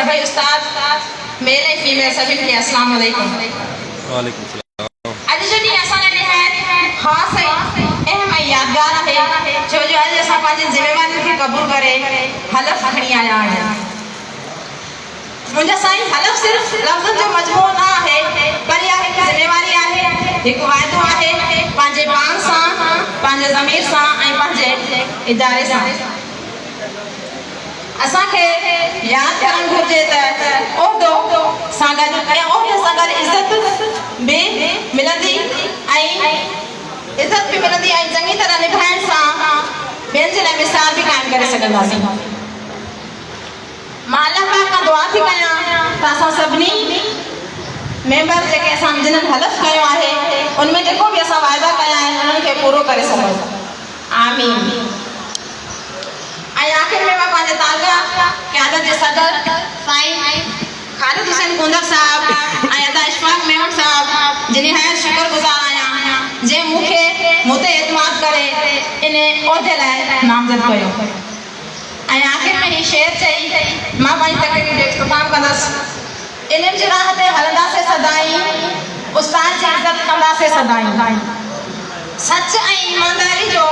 सभी उस्ताद मेल ऐं फीमेल सभिनि खे अस्सलाम वालेकुम। वालेकुम सलाम। अॼु जो ॾींहुं असां लाइ निहायत ख़ासि ऐं अहम ऐं यादगार आहे, छो जो अॼु असां पंहिंजी ज़िमेवारियुनि खे क़बूल करे हलफ़ खणी आया आहियूं। मुंहिंजा साईं, हलफ़ सिर्फ़ लफ़्ज़नि जो मजमूओ न आहे, पर इहा हिकु ज़िमेवारी आहे, हिकु वाइदो आहे पंहिंजे पाण सां, पंहिंजे ज़मीर सां ऐं पंहिंजे इदारे सां। असांखे यादि करणु घुरिजे त उहिदो सां गॾु ऐं उहिदे सां गॾु इज़त बि मिलंदी ऐं इज़त बि मिलंदी ऐं चङी तरह निभाइण सां ॿियनि जे लाइ मिसाल बि क़ाइमु करे सघंदासीं। मां अल्लाह पाक खां दुआ थी कयां त असां सभिनी मेंबर जेके असां जिन्हनि हलफ़ कयो आहे उनमें जेको बि असां वाइदा कया आहिनि उन्हनि खे पूरो करे सघूं। आमीन। ऐं आख़िर में मां पंहिंजे तालगा क़यादत जे सदर साईं ख़ालिद हुसैन कुंदर साहब ऐं अदा इशफाक मेमन साहब जी निहायत शुक्रगुज़ार आहियां जंहिं मूंखे मुते एतमाद करे इन उहिदे लाइ नामज़द कयो। ऐं आख़िर में ही शेर चई मां पंहिंजी तकरीर जो इख़्तिताम कंदसि। इल्म जी राह ते हलंदासीं सदाईं, उस्ताद जी इज़त कंदासीं सदाईं, सच ऐं ईमानदारी जो